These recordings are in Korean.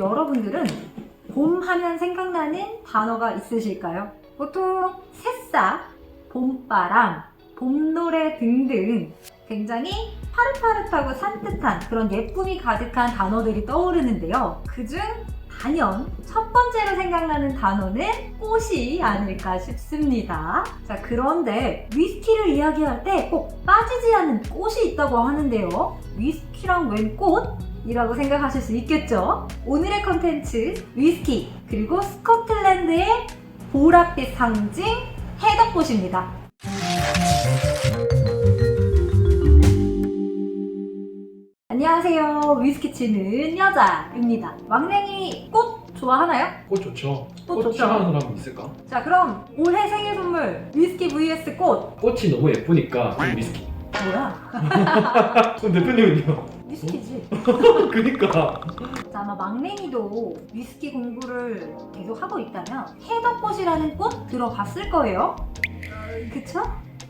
여러분들은 봄 하면 생각나는 단어가 있으실까요? 보통 새싹, 봄바람, 봄노래 등등 굉장히 파릇파릇하고 산뜻한 그런 예쁨이 가득한 단어들이 떠오르는데요. 그중 단연 첫 번째로 생각나는 단어는 꽃이 아닐까 싶습니다. 자, 그런데 위스키를 이야기할 때 꼭 빠지지 않는 꽃이 있다고 하는데요. 위스키랑 웬 꽃? 이라고 생각하실 수 있겠죠? 오늘의 컨텐츠 위스키 그리고 스코틀랜드의 보랏빛 상징 해덕꽃입니다. 안녕하세요. 위스키 치는 여자입니다. 왕랭이 꽃 좋아하나요? 꽃 좋죠. 꽃 좋죠. 싫어하는 사람 있을까? 자, 그럼 올해 생일 선물 위스키 vs 꽃 꽃이 너무 예쁘니까 위스키. 뭐야? 그럼 대표님은요? 위스키지. 그니까. 자, 아마 막냉이도 위스키 공부를 계속 하고 있다면 해덕꽃이라는 꽃 들어봤을 거예요. 그쵸?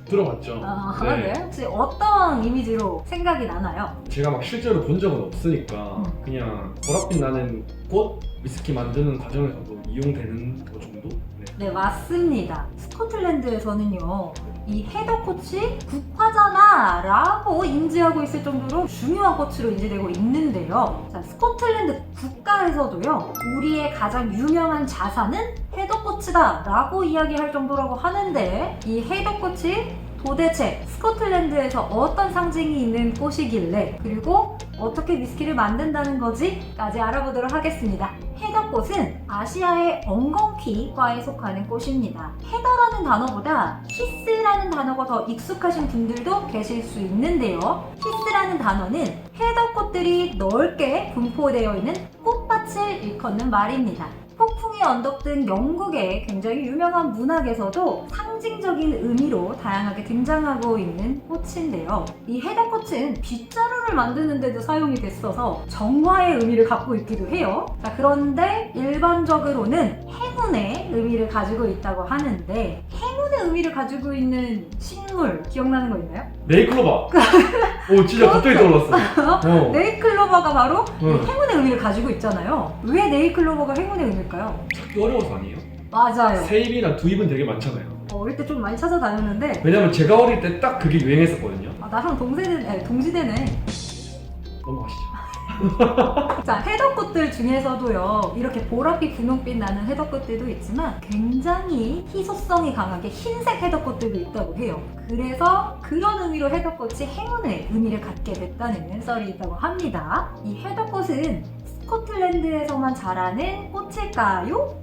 들어봤죠. 네. 혹시 어떤 이미지로 생각이 나나요? 제가 막 실제로 본 적은 없으니까 그냥 보랏빛 나는 꽃 위스키 만드는 과정에서도 이용되는 거 정도? 네. 네, 맞습니다. 스코틀랜드에서는요, 이 해덕꽃이 국화잖아 라고 인지하고 있을 정도로 중요한 꽃으로 인지되고 있는데요. 자, 스코틀랜드 국가에서도요, 우리의 가장 유명한 자산은 해덕꽃이다 라고 이야기할 정도라고 하는데, 이 해덕꽃이 도대체 스코틀랜드에서 어떤 상징이 있는 꽃이길래, 그리고 어떻게 위스키를 만든다는 거지까지 알아보도록 하겠습니다. 해덕꽃은 아시아의 엉겅퀴과에 속하는 꽃입니다. 헤더라는 단어보다 히스라는 단어가 더 익숙하신 분들도 계실 수 있는데요. 히스라는 단어는 해덕꽃들이 넓게 분포되어 있는 꽃밭을 일컫는 말입니다. 폭풍의 언덕 등 영국의 굉장히 유명한 문학에서도 상징적인 의미로 다양하게 등장하고 있는 꽃인데요. 이 해덕꽃은 빗자루를 만드는 데도 사용이 됐어서 정화의 의미를 갖고 있기도 해요. 자, 그런데 일반적으로는 행운의 의미를 가지고 있다고 하는데, 행운의 의미를 가지고 있는 식물 기억나는 거 있나요? 네이클로바. 오, 진짜 갑자기 떠올랐어. 네이클로버가 바로 응. 행운의 의미를 가지고 있잖아요. 왜 네이클로버가 행운의 의미일까요? 찾기 어려워서 아니에요? 맞아요. 새 잎이나 두 잎은 되게 많잖아요. 어릴 때 좀 많이 찾아다녔는데, 왜냐면 제가 어릴 때 딱 그게 유행했었거든요. 나랑 동시대네. 넘어가시죠. 자, 해덕꽃들 중에서도요, 이렇게 보랏빛, 분홍빛 나는 해덕꽃들도 있지만 굉장히 희소성이 강하게 흰색 해덕꽃들도 있다고 해요. 그래서 그런 의미로 해덕꽃이 행운의 의미를 갖게 됐다는 썰이 있다고 합니다. 이 해덕꽃은 스코틀랜드에서만 자라는 꽃일까요?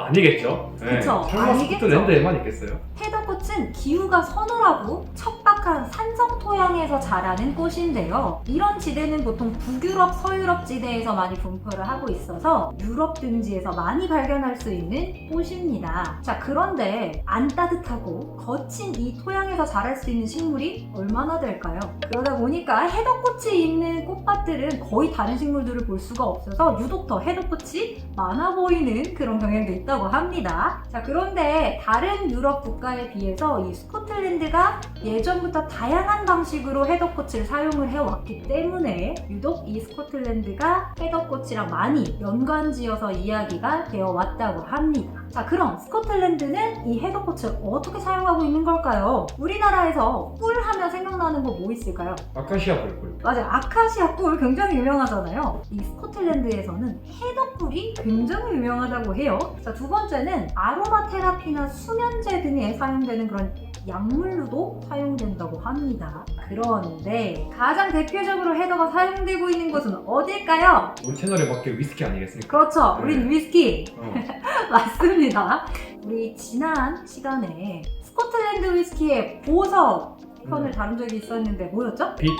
아니겠죠. 네. 그쵸, 설마 아니겠죠. 스코틀랜드에만 있겠어요? 해덕꽃은 기후가 서늘하고 척박한 산성 토양에서 자라는 꽃인데요. 이런 지대는 보통 북유럽, 서유럽 지대에서 많이 분포를 하고 있어서 유럽 등지에서 많이 발견할 수 있는 꽃입니다. 자, 그런데 안 따뜻하고 거친 이 토양에서 자랄 수 있는 식물이 얼마나 될까요? 그러다 보니까 해덕꽃이 있는 꽃밭들은 거의 다른 식물들을 볼 수가 없어서 유독 더 해덕꽃이 많아 보이는 그런 경향도 있다고 합니다. 자, 그런데 다른 유럽 국가에 비해서 이 스코틀랜드가 예전부터 다양한 방식으로 해덕꽃을 사용을 해왔기 때문에 유독 이 스코틀랜드가 해덕꽃이랑 많이 연관지어서 이야기가 되어 왔다고 합니다. 자, 그럼 스코틀랜드는 이 해덕꽃을 어떻게 사용하고 있는 걸까요? 우리나라에서 꿀 하면 생각나는 거 뭐 있을까요? 아카시아 꿀꿀. 맞아요. 아카시아 꿀 굉장히 유명하잖아요. 이 스코틀랜드에서는 해덕꿀이 굉장히 유명하다고 해요. 자, 두 번째는 아로마 테라피나 수면제 등에 사용되는 그런 약물로도 사용된다고 합니다. 그런데 가장 대표적으로 해덕가 사용되고 있는 곳은 어딜까요? 우리 채널에 맞게 위스키 아니겠습니까? 그렇죠. 우린 위스키. 어. 맞습니다. 우리 지난 시간에 스코틀랜드 위스키의 보석 편을 다룬 적이 있었는데 뭐였죠? 비트?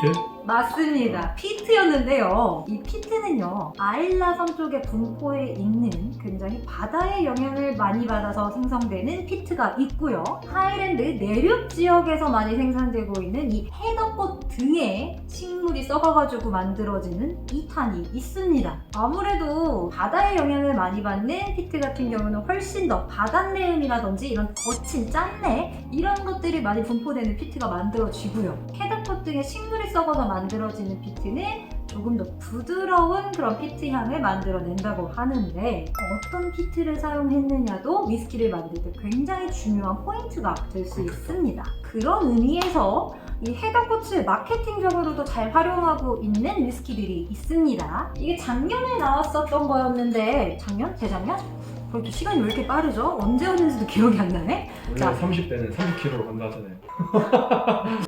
맞습니다. 피트였는데요. 이 피트는요, 아일라 섬 쪽에 분포해 있는 굉장히 바다의 영향을 많이 받아서 생성되는 피트가 있고요. 하일랜드 내륙 지역에서 많이 생산되고 있는 이 해덕꽃 등의 식물이 썩어가지고 만들어지는 2탄이 있습니다. 아무래도 바다의 영향을 많이 받는 피트 같은 경우는 훨씬 더 바닷내음이라든지 이런 거친 짠내 이런 것들이 많이 분포되는 피트가 만들어지고요. 해덕꽃 등의 식물이 썩어서 만들어지는 피트는 조금 더 부드러운 그런 피트 향을 만들어낸다고 하는데 어떤 피트를 사용했느냐도 위스키를 만들 때 굉장히 중요한 포인트가 될 수 있습니다. 그런 의미에서 이 헤더코츠를 마케팅적으로도 잘 활용하고 있는 위스키들이 있습니다. 이게 작년에 나왔었던 거였는데 작년? 재작년? 그렇죠. 시간이 왜 이렇게 빠르죠? 언제였는지도 기억이 안 나네? 원래 자. 30대는 30kg로 간다 하잖아요.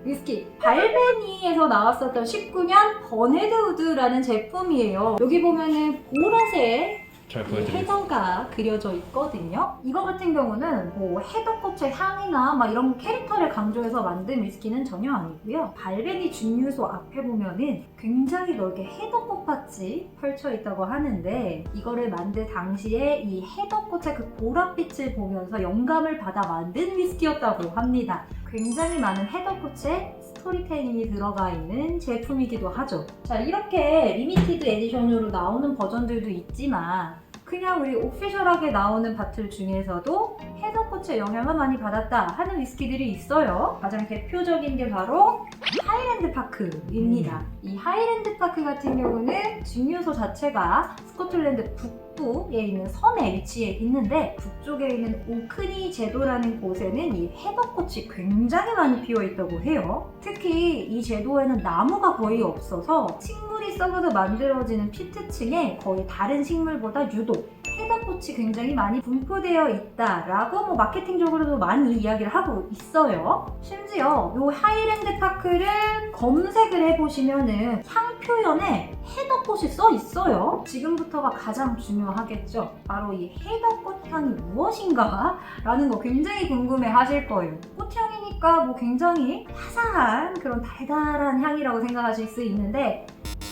위스키 발베니에서 나왔었던 19년 버네드우드라는 제품이에요. 여기 보면은 보라색 잘 이 보여드릴게요. 해더가 그려져 있거든요. 이거 같은 경우는 뭐 해더꽃의 향이나 막 이런 캐릭터를 강조해서 만든 위스키는 전혀 아니고요. 발베니 증류소 앞에 보면은 굉장히 넓게 해더꽃밭이 펼쳐 있다고 하는데 이거를 만들 당시에 이 해더꽃의 그 보랏빛을 보면서 영감을 받아 만든 위스키였다고 합니다. 굉장히 많은 헤더코츠의 스토리텔링이 들어가 있는 제품이기도 하죠. 자, 이렇게 리미티드 에디션으로 나오는 버전들도 있지만 그냥 우리 오피셜하게 나오는 바틀 중에서도 헤더코츠의 영향을 많이 받았다 하는 위스키들이 있어요. 가장 대표적인 게 바로 하이랜드 파크입니다. 이 하이랜드 파크 같은 경우는 증류소 자체가 스코틀랜드 북부에 있는 섬에 위치해 있는데 북쪽에 있는 오크니 제도라는 곳에는 이 헤더꽃이 굉장히 많이 피어 있다고 해요. 특히 이 제도에는 나무가 거의 없어서 식물이 썩어서 만들어지는 피트층에 거의 다른 식물보다 유독 헤더꽃이 굉장히 많이 분포되어 있다라고 뭐 마케팅적으로도 많이 이야기를 하고 있어요. 심지어 이 하이랜드 파크를 검색을 해보시면은 향 표현에 헤더꽃이 써 있어요. 지금부터가 가장 중요하겠죠. 바로 이 헤더꽃 향이 무엇인가? 라는 거 굉장히 궁금해 하실 거예요. 꽃향이니까 뭐 굉장히 화사한 그런 달달한 향이라고 생각하실 수 있는데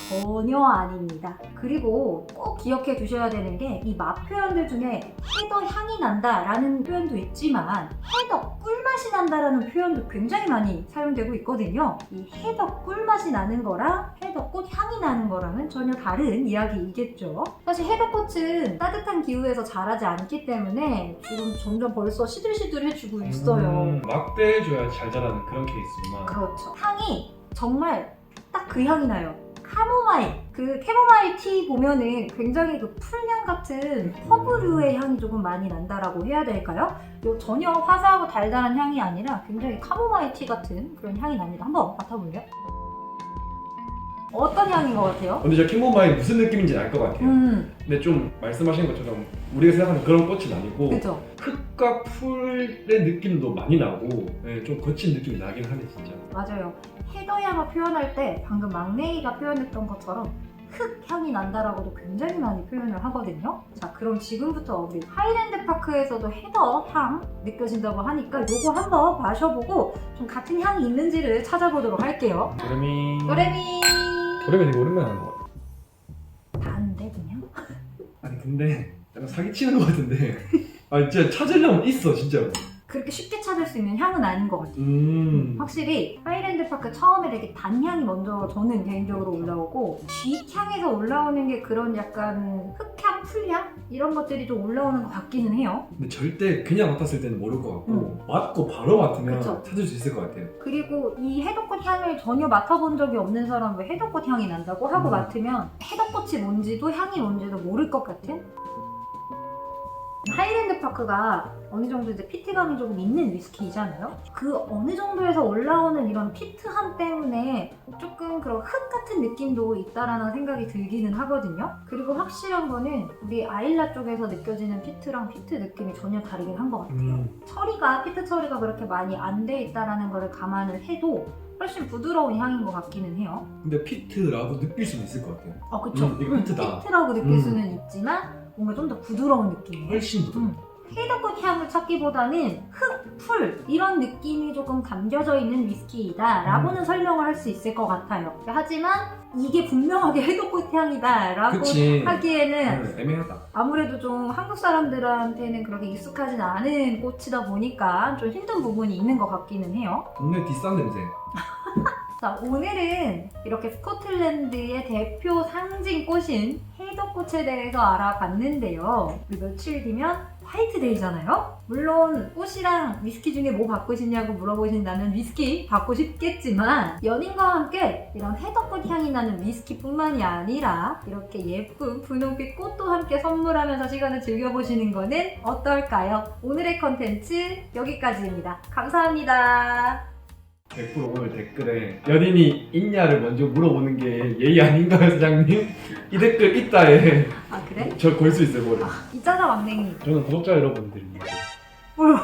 전혀 아닙니다. 그리고 꼭 기억해 두셔야 되는 게 이 맛 표현들 중에 헤더 향이 난다 라는 표현도 있지만 헤더 꿀맛이 난다 라는 표현도 굉장히 많이 사용되고 있거든요. 이 헤더 꿀맛이 나는 거랑 헤더 꽃 향이 나는 거랑은 전혀 다른 이야기이겠죠. 사실 헤더 꽃은 따뜻한 기후에서 자라지 않기 때문에 지금 점점 벌써 시들시들해지고 있어요. 막대해줘야 잘 자라는 그런 케이스구나. 그렇죠. 향이 정말 딱 그 향이 나요. 카모마일, 그 캐모마일 티 보면은 굉장히 그 풀향 같은 허브류의 향이 조금 많이 난다라고 해야 될까요? 요 전혀 화사하고 달달한 향이 아니라 굉장히 카모마일 티 같은 그런 향이 납니다. 한번 맡아볼래요? 어떤 향인 것 같아요? 근데 저 캐모마일 무슨 느낌인지 알 것 같아요. 근데 좀 말씀하신 것처럼 우리가 생각하는 그런 꽃은 아니고 그죠? 흙과 풀의 느낌도 많이 나고 네, 좀 거친 느낌이 나긴 하네 진짜. 맞아요. 헤더향을 표현할 때 방금 막내이가 표현했던 것처럼 흙 향이 난다라고도 굉장히 많이 표현을 하거든요. 자, 그럼 지금부터 우리 하이랜드 파크에서도 헤더 향 느껴진다고 하니까 요거 한번 마셔보고 좀 같은 향이 있는지를 찾아보도록 할게요. 도레미. 도레미. 도레미 되게 오랜만에 하는 것 같아. 다른데 그냥? 아니 근데 약간 사기치는 것 같은데. 아 진짜 찾으려면 있어 진짜로. 그렇게 쉽게 찾을 수 있는 향은 아닌 것 같아요. 확실히 하이랜드 파크 처음에 되게 단향이 먼저 저는 개인적으로 올라오고 뒷향에서 올라오는 게 그런 약간 흙향, 풀향? 이런 것들이 좀 올라오는 것 같기는 해요. 근데 절대 그냥 맡았을 때는 모를 것 같고 맡고 바로 맡으면 그쵸. 찾을 수 있을 것 같아요. 그리고 이 헤더꽃 향을 전혀 맡아본 적이 없는 사람 왜 헤더꽃 향이 난다고 하고 맡으면 헤더꽃이 뭔지도 향이 뭔지도 모를 것 같은? 하이랜드 파크가 어느 정도 이제 피트감이 조금 있는 위스키잖아요. 그 어느 정도에서 올라오는 이런 피트함 때문에 조금 그런 흙 같은 느낌도 있다라는 생각이 들기는 하거든요. 그리고 확실한 거는 우리 아일라 쪽에서 느껴지는 피트랑 피트 느낌이 전혀 다르긴 한 것 같아요. 처리가 피트 처리가 그렇게 많이 안 돼 있다라는 거를 감안을 해도 훨씬 부드러운 향인 것 같기는 해요. 근데 피트라고 느낄 수는 있을 것 같아요. 그쵸. 이거 피트다. 피트라고 느낄 수는 있지만 뭔가 좀 더 부드러운 느낌이에요. 훨씬 부드러워. 헤더꽃 향을 찾기보다는 흙, 풀 이런 느낌이 조금 담겨져 있는 위스키이다 라고는 설명을 할 수 있을 것 같아요. 하지만 이게 분명하게 헤더꽃 향이다 라고 그치. 하기에는 애매하다. 아무래도 좀 한국 사람들한테는 그렇게 익숙하진 않은 꽃이다 보니까 좀 힘든 부분이 있는 것 같기는 해요. 동네 뒷산 냄새. 자, 오늘은 이렇게 스코틀랜드의 대표 상징 꽃인 헤더꽃에 대해서 알아봤는데요. 며칠 뒤면 화이트데이잖아요? 물론 꽃이랑 위스키 중에 뭐 받고 싶냐고 물어보신다면 위스키 받고 싶겠지만 연인과 함께 이런 해덕꽃 향이 나는 위스키뿐만이 아니라 이렇게 예쁜 분홍빛 꽃도 함께 선물하면서 시간을 즐겨보시는 거는 어떨까요? 오늘의 컨텐츠 여기까지입니다. 감사합니다. 100% 오늘 댓글에 연인이 있냐를 먼저 물어보는 게 예의 아닌가요, 사장님? 이 댓글 있다에 아 그래? 저 걸 수 있어요, 뭐를. 있잖아 왕냉이. 저는 구독자 여러분들입니다. 뭐야?